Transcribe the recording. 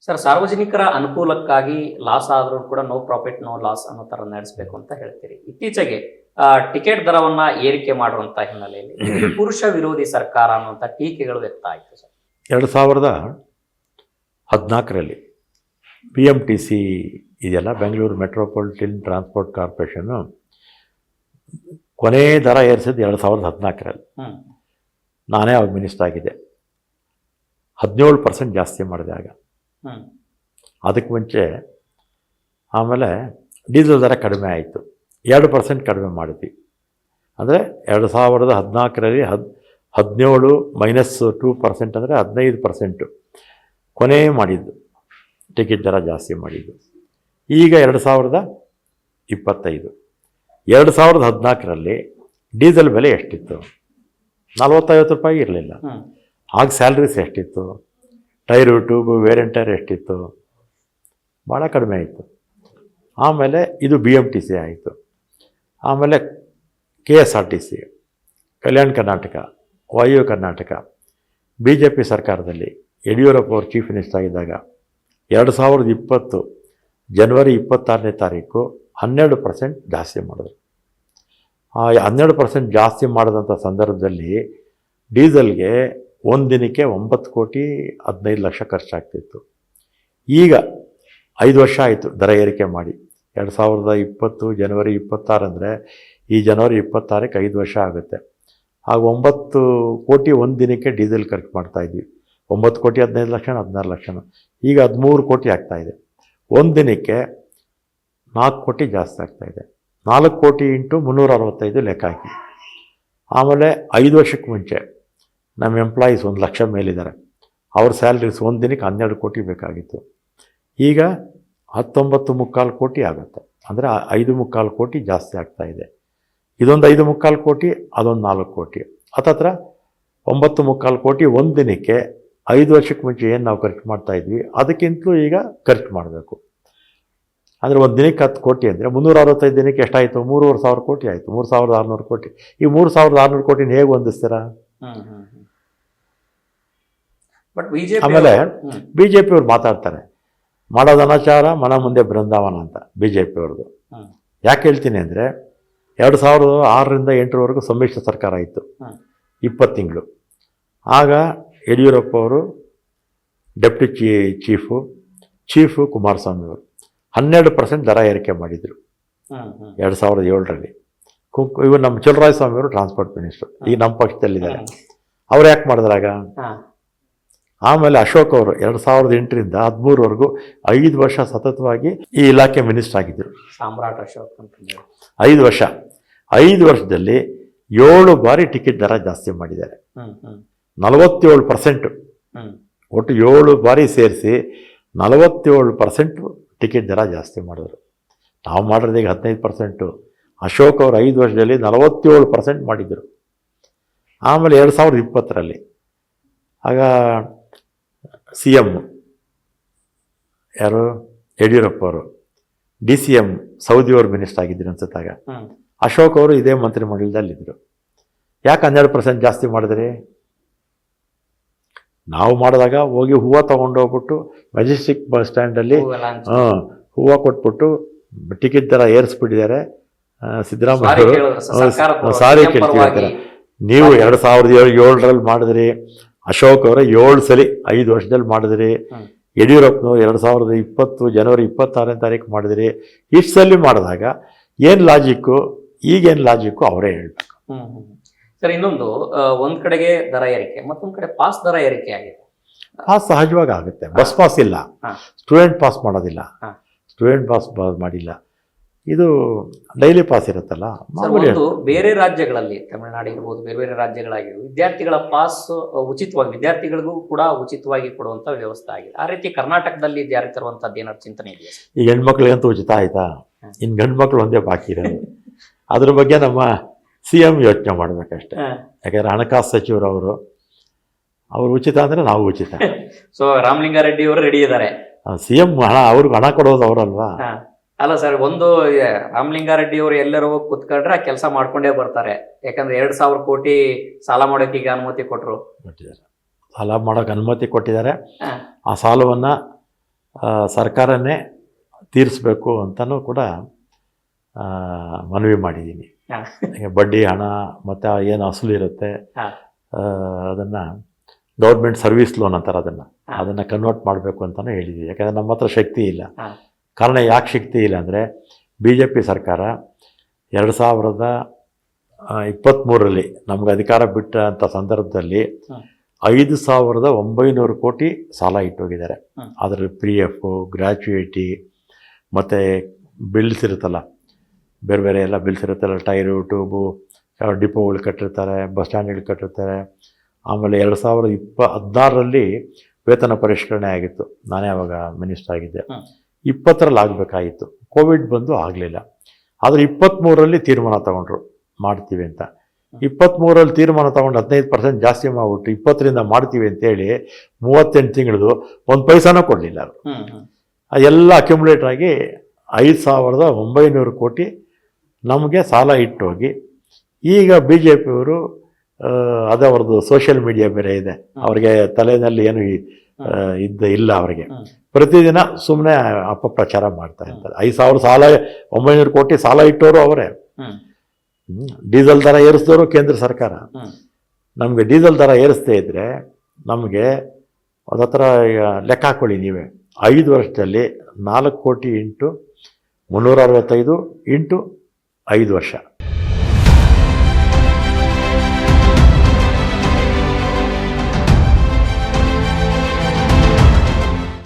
Sir, ಸಾರ್ವಜನಿಕರ ಅನುಕೂಲಕ್ಕಾಗಿ loss ಆದರೂ ಕೂಡ ನೋ ಪ್ರಾಫಿಟ್ ನೋ ಲಾಸ್ ಅನ್ನೋ ಥರ ನಡೆಸಬೇಕು ಅಂತ ಹೇಳ್ತೀರಿ. ಇತ್ತೀಚೆಗೆ ಟಿಕೆಟ್ ದರವನ್ನ ಏರಿಕೆ ಮಾಡುವಂಥ ಹಿನ್ನೆಲೆಯಲ್ಲಿ ಇದು ಪುರುಷ ವಿರೋಧಿ ಸರ್ಕಾರ ಅನ್ನುವಂಥ ಟೀಕೆಗಳು ವ್ಯಕ್ತ ಆಯಿತು ಸರ್. 2014ರಲ್ಲಿ BMTC ಇದೆಯಲ್ಲ, ಬೆಂಗಳೂರು ಮೆಟ್ರೋಪಾಲಿಟನ್ ಟ್ರಾನ್ಸ್ಪೋರ್ಟ್ ಕಾರ್ಪೊರೇಷನ್ನು ಕೊನೆ ದರ ಏರಿಸಿದ್ದು 2014ರಲ್ಲಿ. ನಾನೇ ಅವಾಗ ಮಿನಿಸ್ಟರ್ ಆಗಿದೆ. 17% ಜಾಸ್ತಿ ಮಾಡಿದೆ ಆಗ. ಅದಕ್ಕೆ ಮುಂಚೆ ಆಮೇಲೆ ಡೀಸೆಲ್ ದರ ಕಡಿಮೆ ಆಯಿತು, 2% ಕಡಿಮೆ ಮಾಡಿದ್ವಿ. ಅಂದರೆ 2014ರಲ್ಲಿ 17 -2% ಅಂದರೆ 15% ಕೊನೆ ಮಾಡಿದ್ದು, ಟಿಕೆಟ್ ದರ ಜಾಸ್ತಿ ಮಾಡಿದ್ದು. ಈಗ 2025 2014ರಲ್ಲಿ ಡೀಸೆಲ್ ಬೆಲೆ ಎಷ್ಟಿತ್ತು? 40-50 ರೂಪಾಯಿ ಇರಲಿಲ್ಲ. ಆಗ ಸ್ಯಾಲ್ರೀಸ್ ಎಷ್ಟಿತ್ತು? ಟೈರು, ಟ್ಯೂಬು, ವೇರಿಯಂಟ್ ಟೈರ್ ಎಷ್ಟಿತ್ತು? ಭಾಳ ಕಡಿಮೆ ಆಯಿತು. ಆಮೇಲೆ ಇದು BMTC ಆಯಿತು. ಆಮೇಲೆ KSRTC, ಕಲ್ಯಾಣ ಕರ್ನಾಟಕ, ವಾಯು ಕರ್ನಾಟಕ, BJP ಸರ್ಕಾರದಲ್ಲಿ ಯಡಿಯೂರಪ್ಪ ಅವರು ಚೀಫ್ ಮಿನಿಸ್ಟರ್ ಆಗಿದ್ದಾಗ 2020 ಜನವರಿ 26ನೇ ತಾರೀಕು 12% ಜಾಸ್ತಿ ಮಾಡಿದ್ರು. ಆ 12% ಜಾಸ್ತಿ ಮಾಡಿದಂಥ ಸಂದರ್ಭದಲ್ಲಿ ಡೀಸೆಲ್ಗೆ ಒಂದು ದಿನಕ್ಕೆ 9,15,00,000 ಖರ್ಚಾಗ್ತಿತ್ತು. ಈಗ 5 ವರ್ಷ ಆಯಿತು ದರ ಏರಿಕೆ ಮಾಡಿ. 2020 ಜನವರಿ 26 ಅಂದರೆ ಈ ಜನವರಿ 26ಕ್ಕೆ 5 ವರ್ಷ ಆಗುತ್ತೆ. ಆಗ 9 ಕೋಟಿ ಒಂದು ದಿನಕ್ಕೆ ಡೀಸೆಲ್ ಖರ್ಚು ಮಾಡ್ತಾಯಿದ್ವಿ. 9,15,00,000 16,00,000. ಈಗ 13 ಕೋಟಿ ಆಗ್ತಾಯಿದೆ. ಒಂದು ದಿನಕ್ಕೆ 4 ಕೋಟಿ ಜಾಸ್ತಿ ಆಗ್ತಾಯಿದೆ. 4 ಕೋಟಿ ಇಂಟು 365 ಲೆಕ್ಕ ಹಾಕಿ. ಆಮೇಲೆ 5 ವರ್ಷಕ್ಕೆ ಮುಂಚೆ ನಮ್ಮ ಎಂಪ್ಲಾಯೀಸ್ 1,00,000 ಮೇಲಿದ್ದಾರೆ. ಅವ್ರ ಸ್ಯಾಲ್ರೀಸ್ ಒಂದು ದಿನಕ್ಕೆ 12 ಕೋಟಿ ಬೇಕಾಗಿತ್ತು. ಈಗ 19.25 ಕೋಟಿ ಆಗುತ್ತೆ. ಅಂದರೆ 5.25 ಕೋಟಿ ಜಾಸ್ತಿ ಆಗ್ತಾಯಿದೆ. ಇದೊಂದು 5.25 ಕೋಟಿ, ಅದೊಂದು 4 ಕೋಟಿ, ಹತ್ತತ್ರ 9.25 ಕೋಟಿ ಒಂದು ದಿನಕ್ಕೆ. 5 ವರ್ಷಕ್ಕೆ ಮುಂಚೆ ಏನು ನಾವು ಖರ್ಚು ಮಾಡ್ತಾಯಿದ್ವಿ ಅದಕ್ಕಿಂತಲೂ ಈಗ ಖರ್ಚು ಮಾಡಬೇಕು. ಅಂದರೆ ಒಂದು ದಿನಕ್ಕೆ 10 ಕೋಟಿ ಅಂದರೆ 365 ದಿನಕ್ಕೆ ಎಷ್ಟಾಯಿತು? 3,500 ಕೋಟಿ ಆಯಿತು. 3,600 ಕೋಟಿ. ಈ 3,600 ಕೋಟಿನ ಹೇಗೆ ಹೊಂದಿಸ್ತೀರಾ? ಆಮೇಲೆ BJP ಅವ್ರು ಮಾತಾಡ್ತಾರೆ, ಮಾಡೋದು ಅನಾಚಾರ, ಮನ ಮುಂದೆ ಬೃಂದಾವನ ಅಂತ BJP ಅವ್ರದ್ದು. ಯಾಕೆ ಹೇಳ್ತೀನಿ ಅಂದರೆ 2006ರಿಂದ 8ರವರೆಗೂ ಸಮ್ಮಿಶ್ರ ಸರ್ಕಾರ ಇತ್ತು, 20 ತಿಂಗಳು. ಆಗ ಯಡಿಯೂರಪ್ಪ ಅವರು ಡೆಪ್ಟಿ ಚೀಫು ಕುಮಾರಸ್ವಾಮಿ ಅವರು 12% ದರ ಏರಿಕೆ ಮಾಡಿದರು 2007ರಲ್ಲಿ. ಇವರು ನಮ್ಮ ಚಲರಾಯಸ್ವಾಮಿ ಅವರು ಟ್ರಾನ್ಸ್ಪೋರ್ಟ್ ಮಿನಿಸ್ಟರ್, ಈಗ ನಮ್ಮ ಪಕ್ಷದಲ್ಲಿದ್ದಾರೆ. ಅವ್ರು ಯಾಕೆ ಮಾಡಿದ್ರಾಗ? ಆಮೇಲೆ ಅಶೋಕ್ ಅವರು 2008ರಿಂದ 13ವರೆಗೂ 5 ವರ್ಷ ಸತತವಾಗಿ ಈ ಇಲಾಖೆ ಮಿನಿಸ್ಟರ್ ಆಗಿದ್ದರು. ಸಾಮ್ರಾಟ್ ಅಶೋಕ್ ಅಂತ 5 ವರ್ಷ. 5 ವರ್ಷದಲ್ಲಿ 7 ಬಾರಿ ಟಿಕೆಟ್ ದರ ಜಾಸ್ತಿ ಮಾಡಿದ್ದಾರೆ. 47%. ಒಟ್ಟು 7 ಬಾರಿ ಸೇರಿಸಿ 47% ಟಿಕೆಟ್ ದರ ಜಾಸ್ತಿ ಮಾಡಿದ್ರು. ನಾವು ಮಾಡಿರೋದು ಈಗ 15%. ಅಶೋಕ್ ಅವರು 5 ವರ್ಷದಲ್ಲಿ 47% ಮಾಡಿದರು. ಆಮೇಲೆ 2020ರಲ್ಲಿ ಆಗ CM ಯಾರು? ಯಡಿಯೂರಪ್ಪ ಅವರು. DCM ಸೌದಿಯವರು ಮಿನಿಸ್ಟರ್ ಆಗಿದ್ರು ಅನ್ಸುತ್ತಾಗ. ಅಶೋಕ್ ಅವರು ಇದೇ ಮಂತ್ರಿಮಂಡಲದಲ್ಲಿದ್ದರು. ಯಾಕೆ 12% ಜಾಸ್ತಿ ಮಾಡಿದ್ರಿ? ನಾವು ಮಾಡಿದಾಗ ಹೋಗಿ ಹೂವು ತೊಗೊಂಡೋಗ್ಬಿಟ್ಟು ಮೆಜೆಸ್ಟಿಕ್ ಬಸ್ ಸ್ಟ್ಯಾಂಡಲ್ಲಿ ಹೂವು ಕೊಟ್ಬಿಟ್ಟು ಟಿಕೆಟ್ ದರ ಏರಿಸ್ಬಿಟ್ಟಿದ್ದಾರೆ. ಸಿದ್ದರಾಮಯ್ಯ ಸಾರಿ ಕೇಳ್ತಿರ್ತಾರೆ. ನೀವು 2007ರಲ್ಲಿ ಮಾಡಿದ್ರಿ, ಅಶೋಕ್ ಅವರ 7 ಸಲ 5 ವರ್ಷದಲ್ಲಿ ಮಾಡಿದ್ರಿ, ಯಡಿಯೂರಪ್ಪನವರು 2020 ಜನವರಿ 26ನೇ ತಾರೀಕು ಮಾಡಿದ್ರಿ. ಇಷ್ಟು ಸಲ ಮಾಡಿದಾಗ ಏನು ಲಾಜಿಕ್ಕು, ಈಗೇನು ಲಾಜಿಕ್ಕು ಅವರೇ ಹೇಳ್ಬೇಕು. ಸರ್, ಇನ್ನೊಂದು ಒಂದ್ ಕಡೆಗೆ ದರ ಏರಿಕೆ, ಮತ್ತೊಂದ್ ಕಡೆ ಪಾಸ್ ದರ ಏರಿಕೆ ಆಗಿದೆ. ಪಾಸ್ ಸಹಜವಾಗಿ ಆಗುತ್ತೆ. ಬಸ್ ಪಾಸ್ ಇಲ್ಲ, ಸ್ಟೂಡೆಂಟ್ ಪಾಸ್ ಮಾಡೋದಿಲ್ಲ, ಸ್ಟೂಡೆಂಟ್ ಪಾಸ್ ಮಾಡಿಲ್ಲ. ಇದು ಡೈಲಿ ಪಾಸ್ ಇರುತ್ತಲ್ಲ. ಬೇರೆ ರಾಜ್ಯಗಳಲ್ಲಿ, ತಮಿಳುನಾಡು ಇರ್ಬೋದು, ಬೇರೆ ಬೇರೆ ರಾಜ್ಯಗಳಾಗಿರ್ಬೋದು, ವಿದ್ಯಾರ್ಥಿಗಳ ಪಾಸ್ ಉಚಿತವಾಗಿ, ವಿದ್ಯಾರ್ಥಿಗಳಿಗೂ ಕೂಡ ಉಚಿತವಾಗಿ ಕೊಡುವಂತ ವ್ಯವಸ್ಥೆ ಆಗಿದೆ. ಆ ರೀತಿ ಕರ್ನಾಟಕದಲ್ಲಿ ಜಾರಿ ತರುವಂತದ್ದು ಏನಾದ್ರು ಚಿಂತನೆ ಇದೆಯಾ? ಈಗ ಹೆಣ್ಮಕ್ಳಿಗಂತೂ ಉಚಿತ ಆಯ್ತಾ? ಇನ್ನು ಗಂಡು ಮಕ್ಳು ಒಂದೇ ಬಾಕಿ ಇರೋದು. ಅದ್ರ ಬಗ್ಗೆ ನಮ್ಮ CM ಯೋಚನೆ ಮಾಡ್ಬೇಕಷ್ಟೆ. ಯಾಕಂದ್ರೆ ಹಣಕಾಸು ಸಚಿವರು ಅವರು ಉಚಿತ ಅಂದ್ರೆ ನಾವು ಉಚಿತ. ಸೊ ರಾಮಲಿಂಗಾರೆಡ್ಡಿ ಅವರು ರೆಡಿ ಇದ್ದಾರೆ. CM ಅವ್ರಿಗೆ ಹಣ ಕೊಡೋದು ಅವರಲ್ವಾ? ಅಲ್ಲ ಸರ್, ಒಂದು ರಾಮಲಿಂಗಾರೆಡ್ಡಿ ಅವರು ಎಲ್ಲರೂ ಹೋಗಿ ಕುತ್ಕೊಂಡ್ರೆ ಕೆಲಸ ಮಾಡ್ಕೊಂಡೇ ಬರ್ತಾರೆ. ಯಾಕಂದ್ರೆ 2,000 ಕೋಟಿ ಸಾಲ ಮಾಡೋಕೆ ಈಗ ಅನುಮತಿ ಕೊಟ್ಟಿದ್ದಾರೆ. ಸಾಲ ಮಾಡೋಕೆ ಅನುಮತಿ ಕೊಟ್ಟಿದ್ದಾರೆ. ಆ ಸಾಲವನ್ನು ಸರ್ಕಾರನೇ ತೀರಿಸ್ಬೇಕು ಅಂತಲೂ ಕೂಡ ಮನವಿ ಮಾಡಿದ್ದೀನಿ. ಹಾ. ಈಗ ಬಡ್ಡಿ ಹಣ ಮತ್ತು ಏನು ಅಸಲು ಇರುತ್ತೆ ಹಾ. ಅದನ್ನು ಗೌರ್ಮೆಂಟ್ ಸರ್ವಿಸ್ ಲೋನ್ ಅಂತಾರೆ, ಹಾ. ಅದನ್ನು ಕನ್ವರ್ಟ್ ಮಾಡಬೇಕು ಅಂತಲೂ ಹೇಳಿದ್ದೀವಿ. ಯಾಕಂದರೆ ನಮ್ಮ ಹತ್ರ ಶಕ್ತಿ ಇಲ್ಲ. ಹಾ. ಕಾರಣ ಯಾಕೆ ಶಕ್ತಿ ಇಲ್ಲ ಅಂದರೆ BJP ಸರ್ಕಾರ 2023ರಲ್ಲಿ ನಮ್ಗೆ ಅಧಿಕಾರ ಬಿಟ್ಟಂಥ ಸಂದರ್ಭದಲ್ಲಿ ಹ್ಮ್. 5,900 ಕೋಟಿ ಸಾಲ ಇಟ್ಟೋಗಿದ್ದಾರೆ. ಹ್ಮ್. ಅದರಲ್ಲಿ PF, ಗ್ರ್ಯಾಚುಯಿಟಿ ಮತ್ತು ಬಿಲ್ಸ್ ಇರುತ್ತಲ್ಲ, ಬೇರೆ ಬೇರೆ ಎಲ್ಲ ಬಿಲ್ಸ್ ಇರುತ್ತಲ್ಲ, ಟೈರು, ಟ್ಯೂಬು, ಡಿಪೋಗಳು ಕಟ್ಟಿರ್ತಾರೆ, ಬಸ್ ಸ್ಟ್ಯಾಂಡ್ಗಳು ಕಟ್ಟಿರ್ತಾರೆ. ಆಮೇಲೆ 2016ರಲ್ಲಿ ವೇತನ ಪರಿಷ್ಕರಣೆ ಆಗಿತ್ತು, ನಾನೇ ಅವಾಗ ಮಿನಿಸ್ಟರ್ ಆಗಿದ್ದೆ. 20ರಲ್ಲಿ ಆಗಬೇಕಾಗಿತ್ತು, ಕೋವಿಡ್ ಬಂದು ಆಗಲಿಲ್ಲ. ಆದರೆ 23ರಲ್ಲಿ ತೀರ್ಮಾನ ತಗೊಂಡ್ರು ಮಾಡ್ತೀವಿ ಅಂತ. 23ರಲ್ಲಿ ತೀರ್ಮಾನ ತೊಗೊಂಡು 15% ಜಾಸ್ತಿ ಮಾಡಿಬಿಟ್ಟು 20ರಿಂದ ಮಾಡ್ತೀವಿ ಅಂತೇಳಿ 38 ತಿಂಗಳದು ಒಂದು ಪೈಸಾನೂ ಕೊಡಲಿಲ್ಲ. ಅವರು ಎಲ್ಲ ಅಕ್ಯುಮುಲೇಟ್ ಆಗಿ 5,900 ಕೋಟಿ ನಮಗೆ ಸಾಲ ಇಟ್ಟೋಗಿ, ಈಗ BJPಯವರು ಅದೇ ಅವ್ರದ್ದು ಸೋಷಿಯಲ್ ಮೀಡಿಯಾ ಬೇರೆ ಇದೆ, ಅವ್ರಿಗೆ ತಲೆಯಲ್ಲಿ ಏನು ಇಲ್ಲ. ಅವರಿಗೆ ಪ್ರತಿದಿನ ಸುಮ್ಮನೆ ಅಪಪ್ರಚಾರ ಮಾಡ್ತಾ ಇರ್ತಾರೆ. 5,900 ಕೋಟಿ ಸಾಲ ಇಟ್ಟವರು ಅವರೇ. ಡೀಸೆಲ್ ದರ ಏರಿಸಿದವರು ಕೇಂದ್ರ ಸರ್ಕಾರ. ನಮಗೆ ಡೀಸೆಲ್ ದರ ಏರಿಸ್ದೇ ಇದ್ದರೆ ನಮಗೆ ಅದತ್ರ ಲೆಕ್ಕ ಹಾಕ್ಕೊಳ್ಳಿ ನೀವೇ, 5 ವರ್ಷದಲ್ಲಿ 4 ಕೋಟಿ ಇಂಟು 365 ಇಂಟು 5 ವರ್ಷ